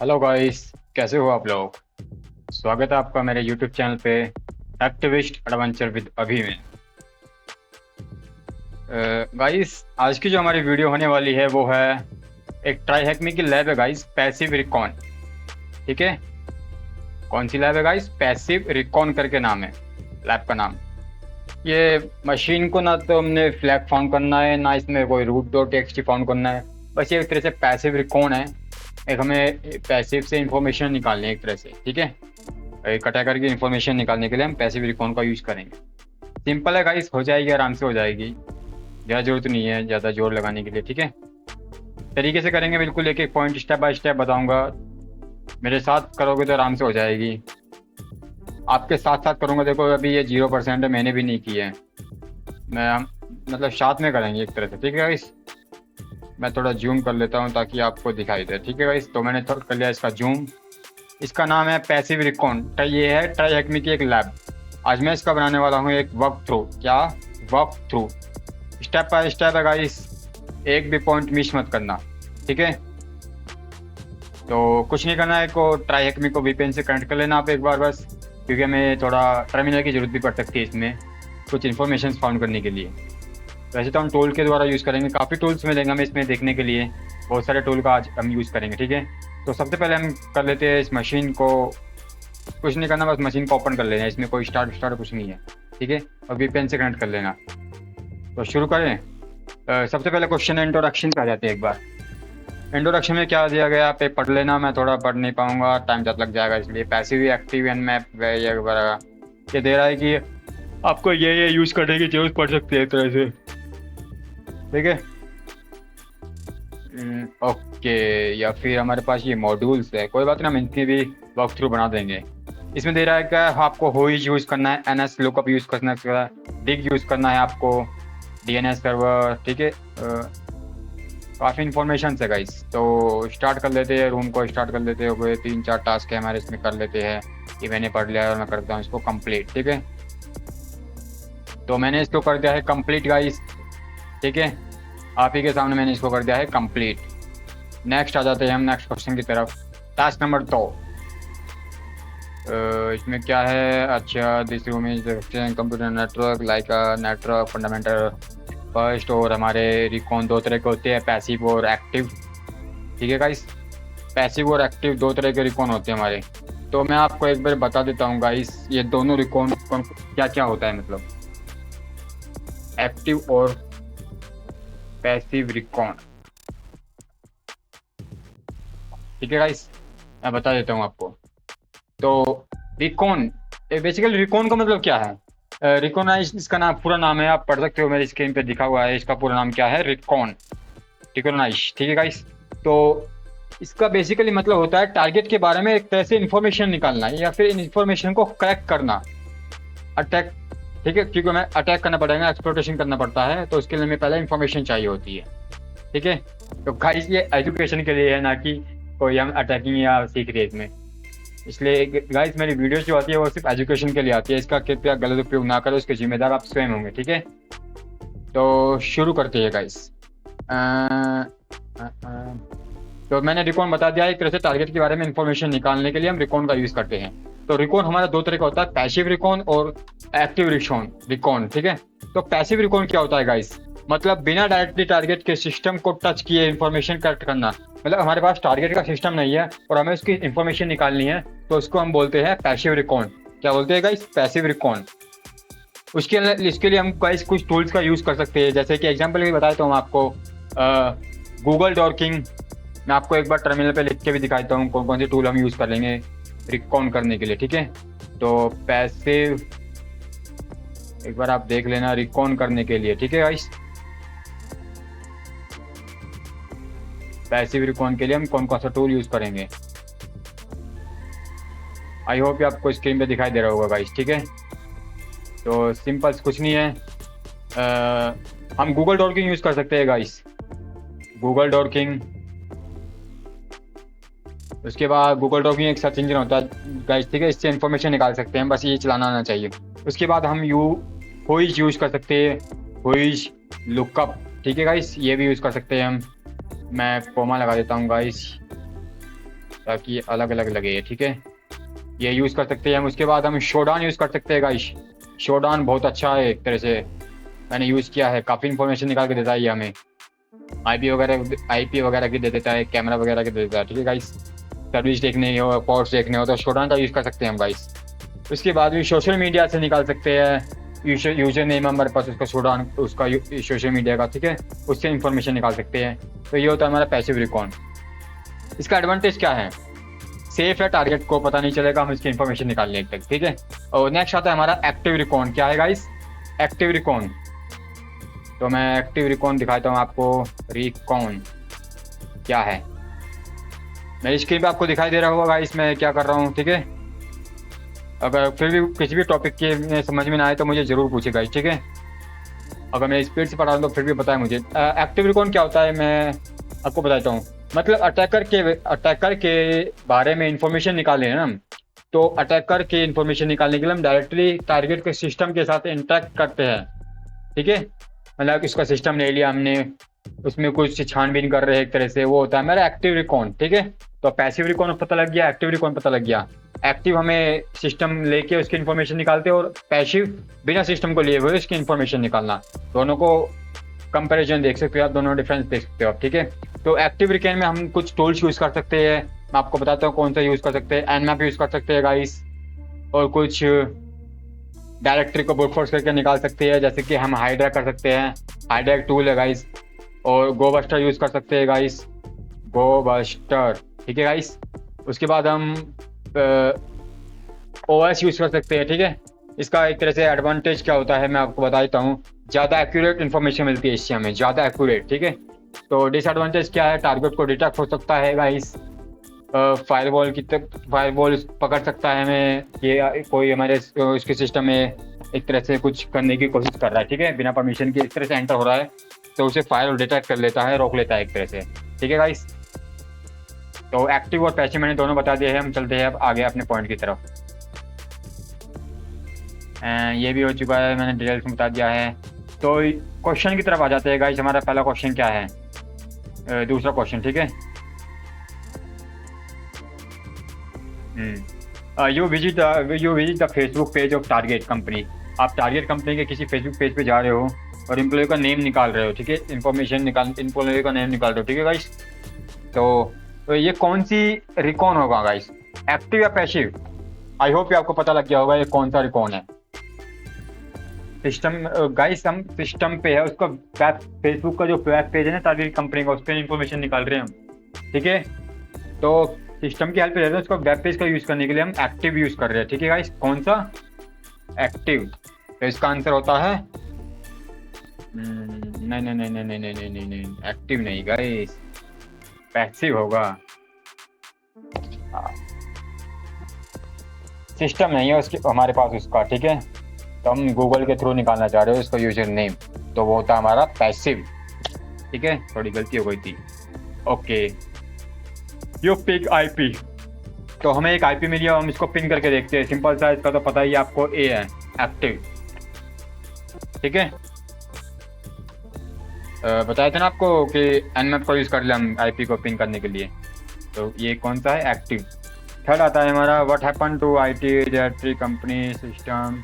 Hello guys, कैसे हो आप लोग। स्वागत है आपका मेरे यूट्यूब चैनल पे एक्टिविस्ट एडवेंचर विद अभी में। गाइस, आज की जो हमारी वीडियो होने वाली है वो है एक ट्राई हैकमी की लैब है गाइस, पैसिव रिकॉन। ठीक है, कौन सी लैब है गाइस? पैसिव रिकॉन करके नाम है लैब का नाम। ये मशीन को ना तो हमने फ्लैग फाउंड करना है, ना इसमें कोई रूट डॉट टेक्स्ट फाउंड करना है। बस ये एक तरह से पैसिव रिकॉन है। एक हमें पैसिव से इंफॉर्मेशन निकालनी है एक तरह से। ठीक है, एक अटैकर की इन्फॉर्मेशन निकालने के लिए हम पैसिव रिकॉन का यूज करेंगे। सिंपल है गाइस, हो जाएगी, आराम से हो जाएगी। ज़्यादा जरूरत नहीं है ज़्यादा जोर लगाने के लिए। ठीक है, तरीके से करेंगे बिल्कुल, एक एक पॉइंट स्टेप बाय स्टेप बताऊंगा। मेरे साथ करोगे तो आराम से हो जाएगी। आपके साथ साथ करूंगा। देखो अभी ये 0% है, मैंने भी नहीं की है। मैं मतलब साथ में करेंगे एक तरह से। ठीक है गाइस, मैं थोड़ा जूम कर लेता हूँ ताकि आपको दिखाई दे। ठीक है गाइस, तो मैंने थोड़ा कर लिया इसका जूम। इसका नाम है पैसिव रिकॉन। ये है ट्राई हैकमी की एक लैब। आज मैं इसका बनाने वाला हूँ एक वर्क थ्रू। क्या? Work through, step by step है गाइस, एक भी पॉइंट मिस मत करना। ठीक है, तो कुछ नहीं करना है को ट्राई हैकमी को वीपीएन से कनेक्ट कर लेना आप एक बार बस, क्योंकि हमें थोड़ा टर्मिनल की जरूरत भी पड़ सकती है इसमें कुछ इन्फॉर्मेशन फाउंड करने के लिए। वैसे तो हम टूल के द्वारा यूज़ करेंगे, काफ़ी टूल्स मिलेंगे हमें इसमें देखने के लिए। बहुत सारे टूल का आज हम यूज़ करेंगे। ठीक है, तो सबसे पहले हम कर लेते हैं इस मशीन को। कुछ नहीं करना, बस मशीन को ओपन कर लेना है। इसमें कोई स्टार्ट कुछ नहीं है। ठीक है, और वीपीएन से कनेक्ट कर लेना। तो शुरू करें। सबसे पहले क्वेश्चन इंट्रोडक्शन पे आ जाते हैं एक बार। इंट्रोडक्शन में क्या दिया गया आप पढ़ लेना, मैं थोड़ा पढ़ नहीं पाऊंगा, टाइम ज़्यादा लग जाएगा इसलिए। पैसिव एक्टिव एंड मैप ये वगैरह ये दे रहा है कि आपको ये यूज़ करने की जरूरत पड़ सकती है एक तरह से। ठीक है, ओके। या फिर हमारे पास ये मॉड्यूल्स है, कोई बात नहीं, हम इनकी भी वॉक थ्रू बना देंगे। इसमें दे रहा है क्या आपको होइज यूज़ करना है, एनएस लुकअप यूज़ करना है, डिग यूज़ करना है आपको, डीएनएस सर्वर। ठीक है, काफ़ी इन्फॉर्मेशन है गाइस। तो स्टार्ट कर लेते हैं, रूम को स्टार्ट कर लेते हुए 3-4 टास्क है हमारे, इसमें कर लेते हैं। ये मैंने पढ़ लिया है और मैं करता हूँ इसको कंप्लीट। ठीक है, तो मैंने इसको कर दिया है कंप्लीट गाइस। ठीक है, आप ही के सामने मैंने इसको कर दिया है कंप्लीट। नेक्स्ट आ जाते हैं हम नेक्स्ट क्वेश्चन की तरफ। Task number 2। इसमें क्या है? अच्छा, this room is computer network like network fundamental first. और हमारे रिकॉन दो तरह के होते हैं, पैसिव और एक्टिव। ठीक है गाइस, पैसिव और एक्टिव दो तरह के रिकॉन होते हैं हमारे। तो मैं आपको एक बार बता देता हूँ गाइस, ये दोनों रिकॉन क्या क्या होता है, मतलब एक्टिव और पैसिव रिकॉन। ठीक है गाइस, मैं बता देता हूँ आपको। तो रिकॉन, बेसिकली रिकॉन का मतलब क्या है? रिकॉन इसका नाम, पूरा नाम है, आप पढ़ सकते हो, मेरी स्क्रीन पे दिखा हुआ है। इसका पूरा नाम क्या है? रिकॉन, रिकॉनाइज। ठीक है गाइस, तो इसका बेसिकली मतलब होता है टारगेट के बारे में एक तरह से इंफॉर्मेशन निकालना या फिर इन इंफॉर्मेशन को क्रैक करना, अटैक। ठीक है, क्योंकि हमें अटैक करना पड़ेगा, एक्सप्लोटेशन करना पड़ता है, तो उसके लिए हमें पहले इंफॉर्मेशन चाहिए होती है। ठीक है, तो गाइस ये एजुकेशन के लिए है, ना कि कोई हम अटैकिंग या सीक्रेट में। इसलिए गाइस मेरी वीडियोस जो आती है वो सिर्फ एजुकेशन के लिए आती है, इसका कृपया गलत उपयोग ना करो, उसके जिम्मेदार आप स्वयं होंगे। ठीक है, तो शुरू करते हैं गाइस। तो मैंने रिकॉन बता दिया, एक तरह से टारगेट के बारे में इंफॉर्मेशन निकालने के लिए हम रिकॉन का यूज करते हैं। तो रिकॉन हमारा दो तरह का होता है, पैसिव रिकॉन और एक्टिव रिकॉन। ठीक है, तो पैसिव रिकॉन क्या होता है गाइस? मतलब बिना डायरेक्टली टारगेट के सिस्टम को टच किए इंफॉर्मेशन कलेक्ट करना। मतलब हमारे पास टारगेट का सिस्टम नहीं है और हमें उसकी इंफॉर्मेशन निकालनी है, तो उसको हम बोलते हैं पैसिव रिकॉन। क्या बोलते हैं गाइस? Passive recon. इसके लिए हम गाइस कुछ टूल्स का यूज कर सकते हैं, जैसे कि एग्जांपल भी बताया तो हम आपको गूगल डॉकिंग। मैं आपको एक बार टर्मिनल पे लिख के भी दिखाता हूँ कौन कौन से टूल हम यूज कर लेंगे रिकॉन करने के लिए। ठीक है, तो पैसिव एक बार आप देख लेना रिकॉन करने के लिए। ठीक है गाइस, पैसिव रिकॉन के लिए हम कौन कौन सा टूल यूज करेंगे, आई होप आपको स्क्रीन पे दिखाई दे रहा होगा गाइस। ठीक है, तो सिंपल कुछ नहीं है, हम गूगल डॉकिंग यूज कर सकते हैं गाइस, गूगल डॉकिंग। उसके बाद गूगल डॉकिंग एक सर्च इंजन होता है गाइस। ठीक है, इससे इंफॉर्मेशन निकाल सकते हैं, बस ये चलाना आना चाहिए। उसके बाद हम होइज यूज कर सकते हैं, होइज लुकअप। ठीक है गाइस, ये भी यूज कर सकते हैं हम। मैं कोमा लगा देता हूँ गाइस। ताकि ये अलग अलग लगे, ठीक है। ये यूज़ कर सकते हैं हम। उसके बाद हम शोडान यूज़ कर सकते हैं गाइस। शोडान बहुत अच्छा है एक तरह से, मैंने यूज़ किया है, काफ़ी इन्फॉर्मेशन निकाल के देता है ये हमें। आईपी वगैरह की दे देता है, कैमरा वगैरह की दे देता है, ठीक है गाइस। सर्विस देखने हो, पोर्ट्स देखने हो तो शोडान का यूज़ कर सकते हैं हम गाइस। उसके बाद भी सोशल मीडिया से निकाल सकते हैं। यूजर नेम हमारे पास उसका शोडान, उसका सोशल मीडिया का, ठीक है, उससे इंफॉर्मेशन निकाल सकते हैं। तो ये होता है हमारा पैसिव रिकॉन। इसका एडवांटेज क्या है? सेफ है, टारगेट को पता नहीं चलेगा हम इसकी इंफॉर्मेशन निकाल लें तक, ठीक है। और नेक्स्ट आता है हमारा एक्टिव रिकॉन। क्या है गाइस? Active recon. तो मैं एक्टिव रिकॉन दिखाता हूँ आपको। रिकॉन क्या है, मेरी स्क्रीन पे आपको दिखाई दे रहा होगा गाइस मैं क्या कर रहा हूँ, ठीक है। अगर फिर भी किसी भी टॉपिक के समझ में ना आए तो मुझे ज़रूर पूछे गाइस, ठीक है। अगर मैं स्पीड से पढ़ा रहा हूँ तो फिर भी बताएं मुझे। एक्टिव रिकॉन क्या होता है मैं आपको बताता हूँ। मतलब अटैकर के बारे में इंफॉर्मेशन निकालें ना, तो अटैकर की इंफॉर्मेशन निकालने के लिए हम डायरेक्टली टारगेट के सिस्टम के साथ इंटरेक्ट करते हैं, ठीक है। मतलब इसका सिस्टम ले लिया हमने, उसमें कुछ छानबीन कर रहे हैं एक तरह से, वो होता है मेरा एक्टिव रिकॉन, ठीक है। तो पैसिव रिकॉन पता लग गया, एक्टिव रिकॉन पता लग गया। एक्टिव हमें सिस्टम लेके उसकी इन्फॉर्मेशन निकालते हैं, और पैसिव बिना सिस्टम को लिए हुए उसकी इन्फॉर्मेशन निकालना। दोनों को कंपैरिजन देख सकते हो आप, दोनों डिफरेंस देख सकते हो आप, ठीक है। तो एक्टिव रिकॉन में हम कुछ टूल्स यूज़ कर सकते हैं। मैं आपको बताता हूँ कौन सा यूज़ कर सकते हैं। एनमैप यूज़ कर सकते हैं गाइस, और कुछ डायरेक्टरी को ब्रूट फोर्स करके निकाल सकते हैं, जैसे कि हम हाइड्रा कर सकते हैं। हाइड्रा एक टूल है गाइस। और गोबस्टर यूज़ कर सकते हैं गाइस, गोबस्टर, ठीक है गाइस। उसके बाद हम ओएस यूज़ कर सकते हैं, ठीक है। इसका एक तरह से एडवांटेज क्या होता है मैं आपको बता देता हूँ। ज़्यादा एक्यूरेट इन्फॉर्मेशन मिलती है इससे हमें, ज़्यादा एक्यूरेट, ठीक है। तो डिसएडवांटेज क्या है? टारगेट को डिटेक्ट हो सकता है गाइस। फायरवॉल पकड़ सकता है हमें, ये कोई हमारे उसके सिस्टम में एक तरह से कुछ करने की कोशिश कर रहा है, ठीक है, बिना परमिशन के इस तरह से एंटर हो रहा है, तो उसे फायर डिटेक्ट कर लेता है, रोक लेता है एक तरह से, ठीक है गाइस। तो एक्टिव और पैसिव मैंने दोनों बता दिए हैं। हम चलते हैं अब आगे अपने पॉइंट की तरफ। ये भी हो चुका है, मैंने डिटेल्स में बता दिया है। तो क्वेश्चन की तरफ आ जाते हैं गाइस। हमारा पहला क्वेश्चन क्या है? दूसरा क्वेश्चन, ठीक है। You visit the Facebook page of target company. आप टारगेट कंपनी के किसी फेसबुक पेज पे जा रहे हो और एम्प्लॉय का नेम निकाल रहे हो, ठीक है, एम्प्लॉय का नेम निकाल रहे हो, ठीक है गाइस। तो ये कौन सी रिकॉन होगा गाइस, एक्टिव या पैसिव? आई होप ये आपको पता लग गया होगा ये कौन सा रिकॉन है। सिस्टम गाइस, हम सिस्टम पे है उसका वेब, फेसबुक का जो वेब पेज है ना टारगेट कंपनी का, उस पर इंफॉर्मेशन निकाल रहे हैं हम, ठीक है। तो सिस्टम की हेल्प ले रहे हैं, उसका वेब पेज का यूज़ करने के लिए हम एक्टिव यूज़ कर रहे हैं, ठीक है गाइस। कौन सा? एक्टिव। तो इसका आंसर होता है नहीं नहीं नहीं नहीं नहीं नहीं नहीं नहीं नहीं, एक्टिव नहीं गाइस, पैसिव होगा। सिस्टम नहीं है उसके हमारे पास उसका, ठीक है। तो हम गूगल के थ्रू निकालना चाह रहे हो उसका यूजर नेम, तो वो होता हमारा पैसिव, ठीक है। थोड़ी गलती हो गई थी। Okay, you pick IP. तो हमें एक आईपी मिली है, हम इसको पिन करके देखते हैं। सिंपल सा, इसका तो पता ही आपको, ए है, एक्टिव, ठीक है। बताया था ना आपको कि एनमैप को यूज़ कर लिया हम आईपी को पिन करने के लिए। तो ये कौन सा है? एक्टिव। थर्ड आता है हमारा what happen to IT directory company system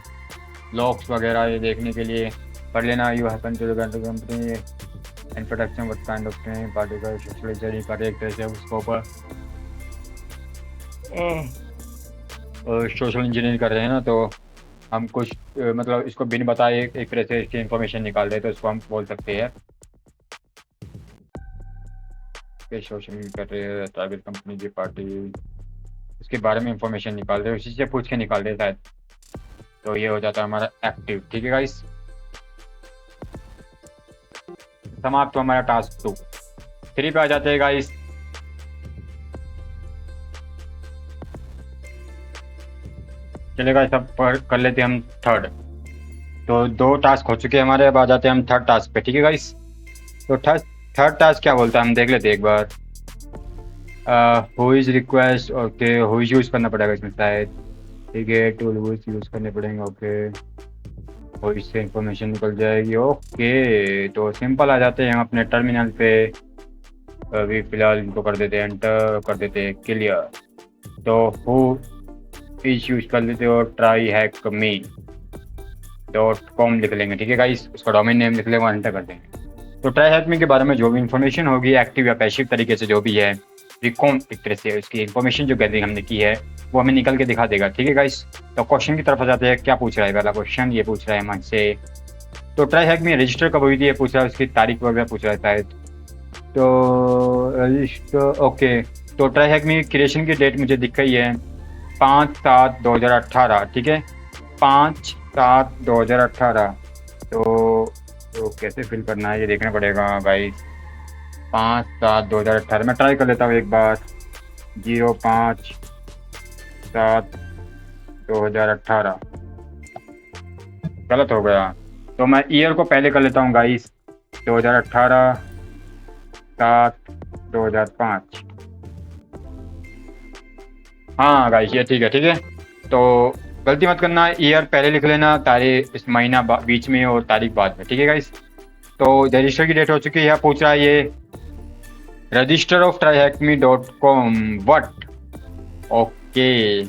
logs वगैरह, ये देखने के लिए पढ़ लेना। You happen to company introduction what kind of particle सोशलाइजरी कर एक तरह से उसको ऊपर सोशल इंजीनियरिंग कर रहे हैं ना, तो हम कुछ मतलब इसको बिन बताए एक तरह से इसकी इंफॉर्मेशन निकाल रहे हैं, तो उसको हम बोल सकते हैं कि सोशल कर रहे हैं टारगेट कंपनी की पार्टी, उसके बारे में इंफॉर्मेशन निकाल रहे हैं, उसी से पूछ के निकाल रहे हैं शायद। तो ये हो जाता है हमारा एक्टिव, ठीक है गाइस। समाप्त हमारा टास्क 2। 3 पे आ जाते हैं गाइस। चलेगा, सब कर लेते हैं हम थर्ड। तो 2 टास्क हो चुके हैं हमारे, अब आ जाते हैं हम थर्ड टास्क पे, ठीक है गाइस। तो थर्ड टास्क क्या बोलता है हम देख लेते हैं एक बार। Who is request, okay, who is use करना पड़ेगा इसमें शायद, ठीक है। टूल हु इज यूज करने पड़ेंगे, ओके। हु इज से इंफॉर्मेशन निकल जाएगी, ओके। तो सिंपल आ जाते हैं हम अपने टर्मिनल पे। अभी फिलहाल इनको कर देते हैं एंटर, कर देते हैं क्लियर। तो हु इज यूज कर लेते हो ट्राई हैक मी .com लिख लेंगे, ठीक है गाइस, उसका डोमेन नेम लिख लेंगे, एंटर कर देंगे। तो ट्राई हैक मी के बारे में जो भी इन्फॉर्मेशन होगी एक्टिव या पैसिव तरीके से जो भी है रिकॉन एक तरह से उसकी इन्फॉर्मेशन जो गैदरिंग हमने की है वो हमें निकल के दिखा देगा, ठीक है गाइस। तो क्वेश्चन की तरफ आ जाते हैं। क्या पूछ रहा है पहला क्वेश्चन? ये पूछ रहा है हमसे तो ट्राई हैक में रजिस्टर कब हुई थी, ये पूछ रहा है, उसकी तारीख वगैरह पूछ रहा है शायद। तो रजिस्टर ओके। तो ट्राई हैक में क्रिएशन की डेट मुझे दिख रही है 5/7/2018, ठीक है, 5/7/2018। तो कैसे फिल करना है ये देखना पड़ेगा गाइस। 5/7/2018 मैं ट्राई कर लेता हूँ एक बार। 05/7/2018 गलत हो गया, तो मैं ईयर को पहले कर लेता हूँ गाइस। 2018 7/2005। हाँ गाइस ये ठीक है, ठीक है। तो गलती मत करना, ईयर पहले लिख लेना, तारीख इस महीना बीच में और तारीख बाद में, ठीक है गाइस। तो रजिस्टर की डेट हो चुकी है। पूछ रहा है ये register of tryhackme.com what. Okay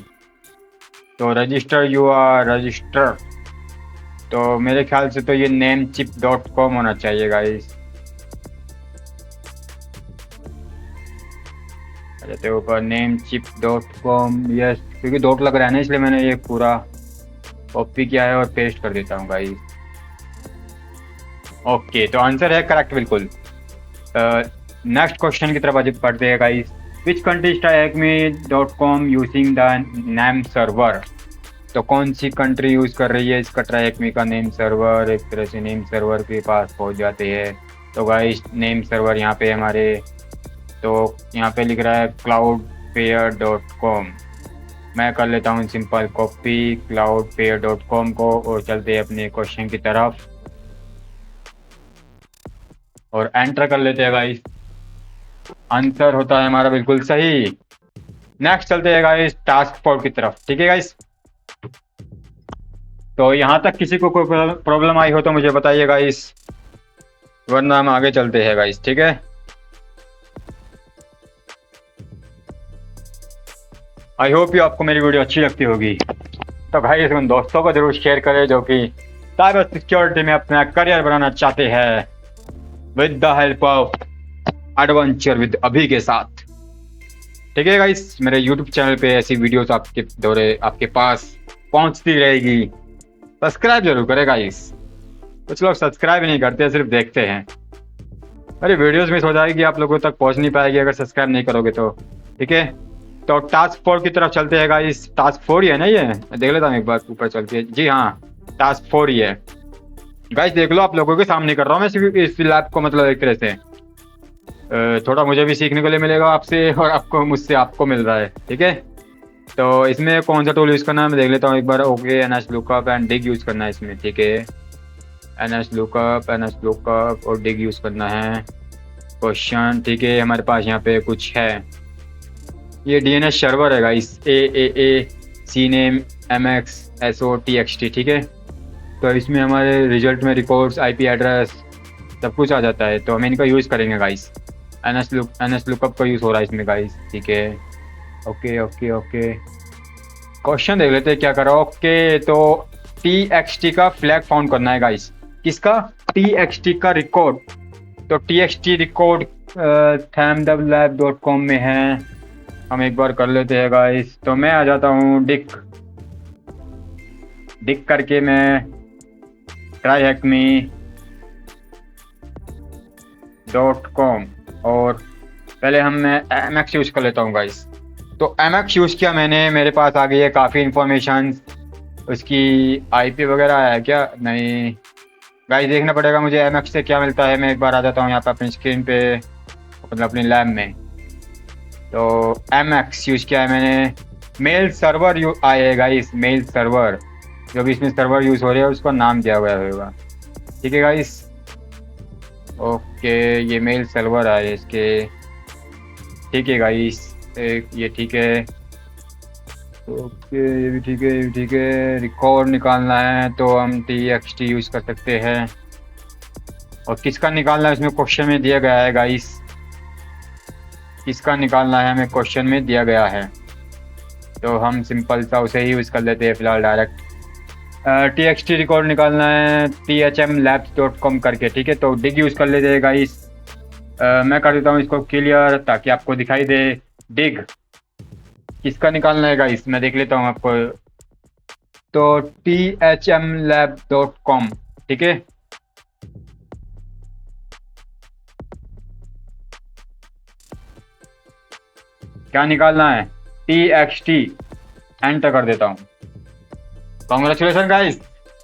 तो रजिस्टर यू आर रजिस्टर, तो मेरे ख्याल से तो ये namecheap.com होना चाहिए गाइस। रहते ऊपर namecheap.com, यस, क्योंकि डॉट लग रहा है ना इसलिए मैंने ये पूरा कॉपी किया है और पेस्ट कर देता हूँ गाइस। ओके तो आंसर है करेक्ट बिल्कुल। नेक्स्ट क्वेश्चन की तरफ आज पढ़ते हैं guys. Which country tryhackme.com using the name server. तो कौन सी कंट्री यूज़ कर रही है इसका tryhackme का नेम सर्वर। एक तरह से नेम सर्वर के पास पहुंच जाते हैं। तो गाइस नेम सर्वर यहाँ पे हमारे, तो यहाँ पे लिख रहा है cloudflare.com। मैं कर लेता हूँ सिंपल कॉपी cloudflare.com को और चलते हैं अपने क्वेश्चन की तरफ और एंटर कर लेते हैं गाइस। आंसर होता है हमारा बिल्कुल सही। नेक्स्ट चलते हैं गाइस टास्क फोर्स की तरफ, ठीक है गाइस। तो यहाँ तक किसी को कोई प्रॉब्लम आई हो तो मुझे बताइए गाइस, वरना हम आगे चलते हैं गाइस, ठीक है। आई होप यू आपको मेरी वीडियो अच्छी लगती होगी। तो भाई उन दोस्तों को जरूर शेयर करें जो कि साइबर सिक्योरिटी में अपना करियर बनाना चाहते हैं with the help of adventure with अभी के साथ, ठीक है गाइस। मेरे यूट्यूब चैनल पे ऐसी वीडियोस आपके पास पहुंचती रहेगी। सब्सक्राइब जरूर करें गाइस। कुछ लोग सब्सक्राइब नहीं करते, सिर्फ देखते हैं। अरे वीडियोस मिस हो जाएगी, आप लोगों तक पहुंच नहीं पाएगी अगर सब्सक्राइब नहीं करोगे तो, ठीक है। तो टास्क 4 की तरफ चलते हैं गाइस। टास्क 4 ही है ना, ये देख लेता हूँ एक बार ऊपर चल के। जी हाँ टास्क 4 ही है गाइस, देख लो आप लोगों के सामने कर रहा हूँ मैं इस लैब को, मतलब एक तरह से थोड़ा मुझे भी सीखने के लिए मिलेगा आपसे और आपको मुझसे आपको मिल रहा है, ठीक है। तो इसमें कौन सा टूल यूज़ करना है मैं देख लेता हूँ एक बार। Okay NS lookup and dig use करना है इसमें, ठीक है। NS लुकअप और डिग यूज़ करना है। क्वेश्चन ठीक है, हमारे पास यहाँ पे कुछ है। ये DNS सर्वर है guys, AAA CNAME MX SOTXT, ठीक है। तो इसमें हमारे रिजल्ट में रिकॉर्ड्स IP एड्रेस सब कुछ आ जाता है, तो हम इनका यूज़ करेंगे गाइस। NS लुकअप का यूज़ हो रहा है इसमें गाइस, ठीक है। ओके क्वेश्चन देख लेते हैं क्या करो। ओके तो TXT का फ्लैग फाउंड करना है गाइस। किसका? TXT का रिकॉर्ड। तो TXT रिकॉर्ड thamdlab.com में है, हम एक बार कर लेते हैं गाइस। तो मैं आ जाता हूँ डिक करके मैं tryhackme.com और पहले मैं MX यूज़ कर लेता हूँ गाइस। तो MX यूज़ किया मैंने, मेरे पास आ गई है काफ़ी इंफॉर्मेशन। उसकी IP वगैरह है क्या? नहीं गाइस, देखना पड़ेगा मुझे MX से क्या मिलता है। मैं एक बार आ जाता हूँ यहाँ पे अपनी स्क्रीन पे, मतलब अपनी लैब में। तो MX यूज़ किया है मैंने। मेल सर्वर आए है गाइस, मेल सर्वर जो भी इसमें सर्वर यूज़ हो रहे हैं उसका नाम दिया हुआ होगा, ठीक है गाइस। ओके ये मेल सर्वर आए इसके, ठीक है गाइस, ये ठीक है। ओके ये भी ठीक है, ये भी ठीक है। रिकॉर्ड निकालना है तो हम TXT यूज़ कर सकते हैं। और किसका निकालना है इसमें क्वेश्चन में दिया गया है गाइस। किसका निकालना है हमें क्वेश्चन में दिया गया है, तो हम सिंपल सा उसे ही यूज़ कर लेते हैं फिलहाल डायरेक्ट। txt रिकॉर्ड निकालना है thmlabs.com करके, ठीक है। तो डिग यूज़ कर लेते हैं गाइस। मैं कर देता हूँ इसको क्लियर ताकि आपको दिखाई दे। डिग किसका निकालना है गाइस, मैं देख लेता हूँ आपको। तो thmlab.com, ठीक है। क्या निकालना है, txt, एंटर कर देता हूँ। कॉन्ग्रेचुलेसन गाइस,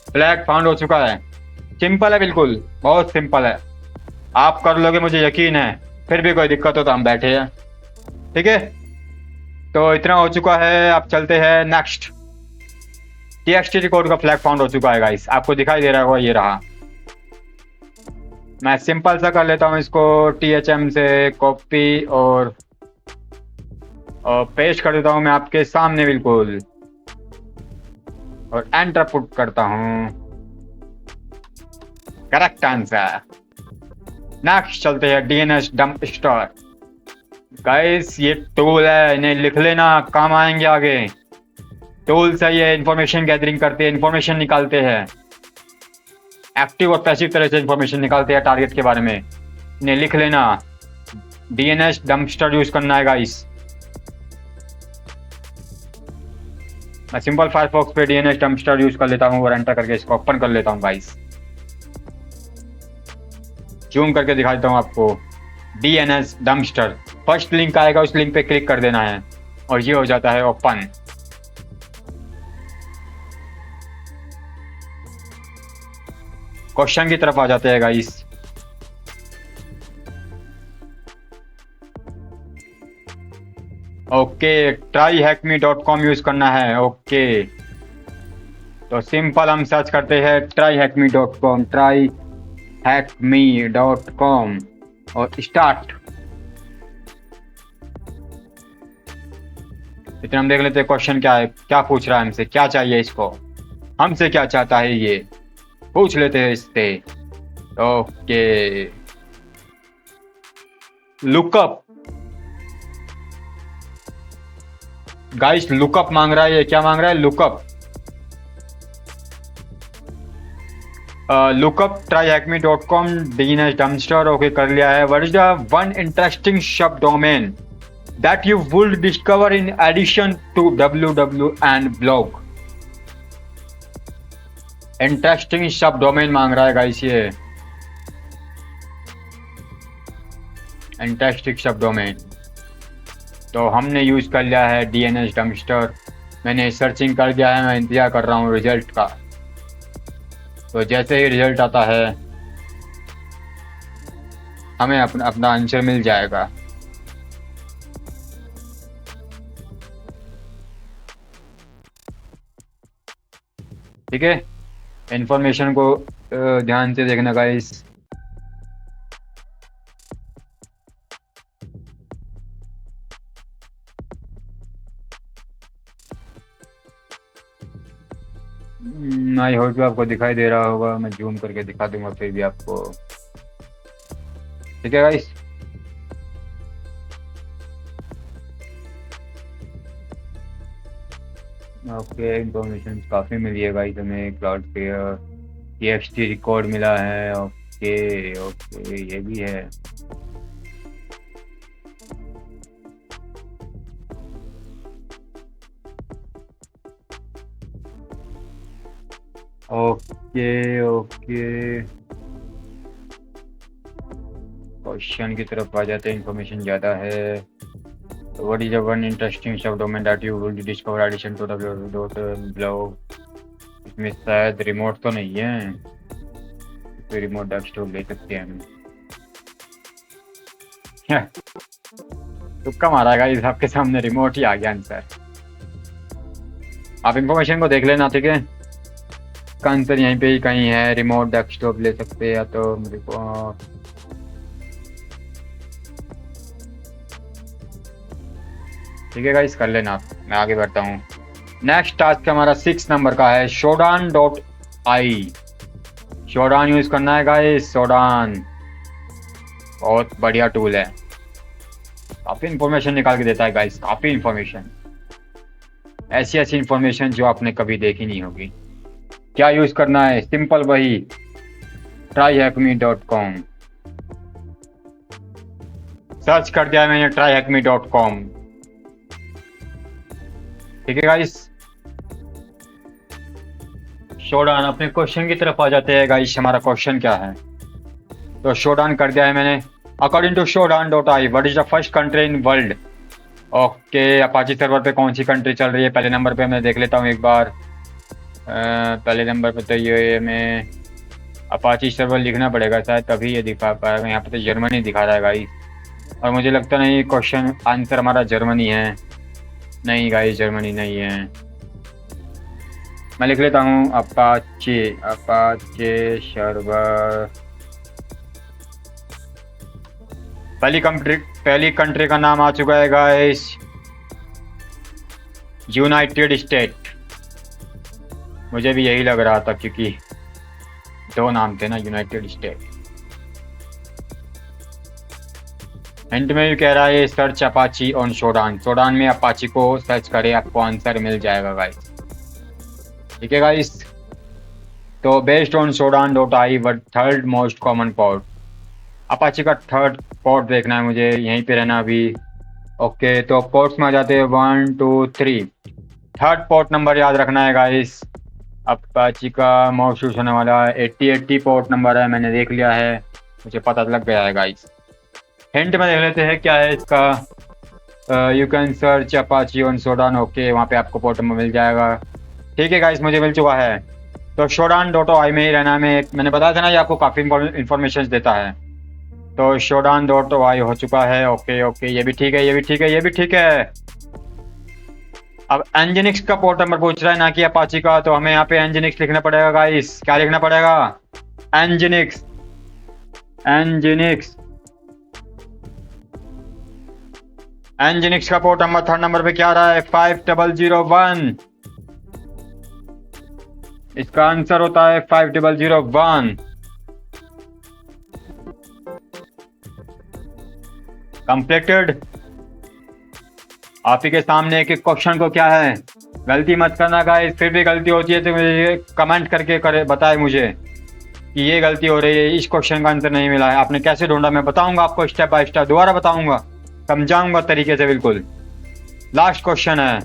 फ्लैग फाउंड हो चुका है। सिंपल है, बिल्कुल बहुत सिंपल है, आप कर लोगे मुझे यकीन है। फिर भी कोई दिक्कत हो तो हम बैठे हैं, ठीक है। तो इतना हो चुका है, अब चलते हैं नेक्स्ट। txt रिकॉर्ड का फ्लैग फाउंड हो चुका है गाइस, आपको दिखाई दे रहा होगा, ये रहा। मैं सिंपल सा कर लेता हूँ इसको, thm से कॉपी और पेस्ट कर देता हूँ मैं आपके सामने बिल्कुल, और एंटर पुट करता हूँ। Correct answer. नेक्स्ट चलते हैं DNS डंप स्टोर। गाइस ये टूल है, इन्हें लिख लेना, काम आएंगे आगे। टूल से ये इंफॉर्मेशन गैदरिंग करते हैं, इंफॉर्मेशन निकालते हैं, एक्टिव और पैसिव तरह से इंफॉर्मेशन निकालते हैं टारगेट के बारे में। इन्हें लिख लेना, DNS डंपस्टर यूज करना है गाइस। मैं सिंपल फायरफॉक्स पे DNS डंपस्टर यूज कर लेता हूँ और एंटर करके इसको ओपन कर लेता हूँ गाइस। जूम करके दिखा देता हूँ आपको। DNS डंपस्टर, फर्स्ट लिंक आएगा, उस लिंक पे क्लिक कर देना है और ये हो जाता है ओपन। क्वेश्चन की तरफ आ जाते हैं गाइस। ओके, tryhackme.com यूज करना है। ओके, तो सिंपल हम सर्च करते हैं tryhackme.com, tryhackme.com और स्टार्ट। इतना हम देख लेते हैं क्वेश्चन क्या है, क्या पूछ रहा है हमसे, क्या चाहिए इसको, हमसे क्या चाहता है, ये पूछ लेते हैं इससे। ओके, लुकअप गाइस, लुकअप मांग रहा है। ये क्या मांग रहा है, lookup. Lookup tryhackme.com DNS dumpster. Okay, कर लिया है। What is the one interesting sub domain that you would discover in addition to www and blog? Interesting sub domain मांग रहा है गाइस, ये इंटरेस्टिंग सब डोमेन। तो हमने यूज कर लिया है DNS डंपस्टर। मैंने सर्चिंग कर दिया है, मैं इंतजार कर रहा हूँ रिजल्ट का। तो जैसे ही रिजल्ट आता है हमें अपना आंसर मिल जाएगा। ठीक है, इंफॉर्मेशन को ध्यान से देखना गाइस। आई होप कि आपको दिखाई दे रहा होगा, मैं जूम करके दिखा दूंगा फिर भी आपको। ठीक है गाइस, ओके, इंफॉर्मेशन काफ़ी मिली है गाइस हमें। क्लाउड पेयर, txt रिकॉर्ड मिला है। ओके ओके, ये भी है। ओके ओके, क्वेश्चन की तरफ आ जाते हैं, इंफॉर्मेशन ज़्यादा है। What is the one interesting sub domain that you will discover addition to blog? इसमें शायद रिमोट तो नहीं है, तो रिमोट डेस्कटॉप ले सकते हैं हम। तुक्का मारा गाइस, आपके सामने रिमोट ही आ गया आंसर। आप इंफॉर्मेशन को देख लेना, ठीक है। इसका आंसर यहीं पे ही कहीं है, रिमोट डेस्कटॉप ले सकते हैं या तो रिमोट। ठीक है गाइस, कर लेना आप, मैं आगे बढ़ता हूँ। नेक्स्ट टास्क हमारा 6 नंबर का है, shodan.ai। शोडान यूज करना है गाइस। शोडान बहुत बढ़िया टूल है, काफी इंफॉर्मेशन निकाल के देता है गाइस, काफी इंफॉर्मेशन, ऐसी ऐसी इंफॉर्मेशन जो आपने कभी देखी नहीं होगी। क्या यूज करना है, सिंपल वही tryhackme.com सर्च कर दिया मैंने, tryhackme.com। ठीक है गाइस, शोडान अपने क्वेश्चन की तरफ आ जाते हैं गाइस। हमारा क्वेश्चन क्या है, तो शोडान कर दिया है मैंने। According to shodan.ai what is the first country in world. Okay, Apache server पे कौन सी कंट्री चल रही है, पहले नंबर पे मैं देख लेता हूँ एक बार। पहले नंबर पे तो ये मैं अपाची सर्वर लिखना पड़ेगा शायद, तभी ये दिखा पाएगा। यहाँ पे तो जर्मनी दिखा रहा है गाइस, और मुझे लगता नहीं क्वेश्चन आंसर हमारा जर्मनी है। नहीं गाइस, जर्मनी नहीं है। मैं लिख लेता हूँ अपाचे सर्वर। पहली कंट्री का नाम आ चुका है गाइस, यूनाइटेड स्टेट। मुझे भी यही लग रहा था क्योंकि दो नाम थे ना, यूनाइटेड स्टेट। हिंट में भी कह रहा है सर्च अपाची ऑन शोडान। शोडान में अपाची को सर्च करें, आपको आंसर मिल जाएगा गाइस। ठीक है गाइस, तो based on shodan.ai what third most common port. Apache का थर्ड पोर्ट देखना है मुझे, यहीं पे रहना अभी। ओके, तो पोर्ट्स में आ जाते हैं 1 2 3। थर्ड पोर्ट नंबर याद रखना है गाइस। अपाची का मोस्ट यूज होने वाला 80 पोर्ट नंबर है, मैंने देख लिया है, मुझे पता लग गया है गाइस। हिंट में देख लेते हैं क्या है इसका। You can search Apache on शोडान। Okay, वहाँ पे आपको पोर्ट नंबर मिल जाएगा। ठीक है गाइस, मुझे मिल चुका है। तो shodan.ai में ही रहना में, मैंने बताया था ना ये आपको काफ़ी इंफॉर्मेशन देता है। तो shodan.ai हो चुका है। ओके ओके, ये भी ठीक है, ये भी ठीक है, ये भी ठीक है। अब एनजिनिक्स का पोर्ट नंबर पूछ रहा है ना कि अपाची का, तो हमें यहाँ पे एनजिनिक्स लिखना पड़ेगा गाइस। क्या लिखना पड़ेगा, एनजिनिक्स। एनजिनिक्स का पोर्ट नंबर थर्ड नंबर पे क्या आ रहा है, 5001। इसका आंसर होता है 5001। कंप्लीटेड। आप ही के सामने एक एक क्वेश्चन को क्या है, गलती मत करना गाइस। फिर भी गलती होती है तो मुझे कमेंट करके बताए मुझे कि ये गलती हो रही है, इस क्वेश्चन का आंसर नहीं मिला है। आपने कैसे ढूंढा, मैं बताऊंगा आपको स्टेप बाय स्टेप, दोबारा बताऊंगा, समझाऊंगा तरीके से बिल्कुल। लास्ट क्वेश्चन है,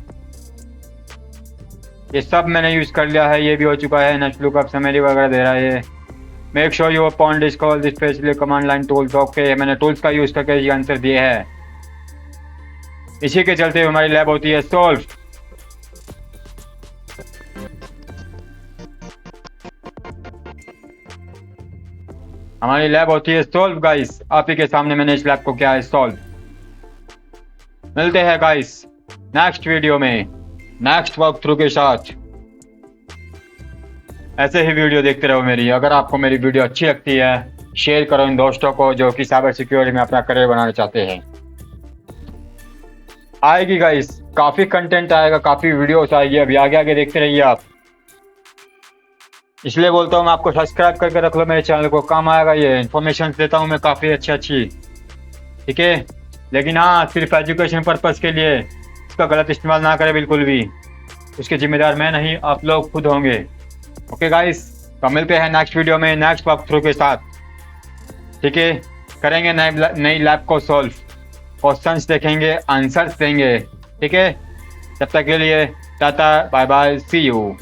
ये सब मैंने यूज कर लिया है, ये भी हो चुका है। नेक्स्ट लुकअप समरी वगैरह दे रहा है। Make sure you upon discall this specially command line tools. Okay, मैंने टूल्स का यूज करके ये आंसर दिए है। इसी के चलते हमारी लैब होती है सॉल्व। हमारी लैब होती है सॉल्व गाइस। आप ही के सामने मैंने इस लैब को क्या है, सॉल्व। मिलते हैं गाइस नेक्स्ट वीडियो में, नेक्स्ट वॉक थ्रू के साथ। ऐसे ही वीडियो देखते रहो मेरी। अगर आपको मेरी वीडियो अच्छी लगती है, शेयर करो इन दोस्तों को जो कि साइबर सिक्योरिटी में अपना करियर बनाना चाहते हैं। आएगी गाइस, काफी कंटेंट आएगा, काफी वीडियोस आएगी, अभी आगे आगे देखते रहिए आप। इसलिए बोलता हूँ मैं आपको सब्सक्राइब करके रख लो मेरे चैनल को, काम आएगा। ये इन्फॉर्मेशन देता हूँ मैं काफी अच्छी। ठीक है, लेकिन हाँ, सिर्फ एजुकेशन पर्पज के लिए इसका गलत इस्तेमाल ना करें बिल्कुल भी। उसके जिम्मेदार मैं नहीं, आप लोग खुद होंगे। ओके गाइस, तो मिलते हैं नेक्स्ट वीडियो में नेक्स्ट वॉक थ्रू के साथ। ठीक है, करेंगे नई लैब को सॉल्व, क्वेश्चंस देखेंगे, आंसर्स देंगे। ठीक है, तब तक के लिए tata bye bye, see you.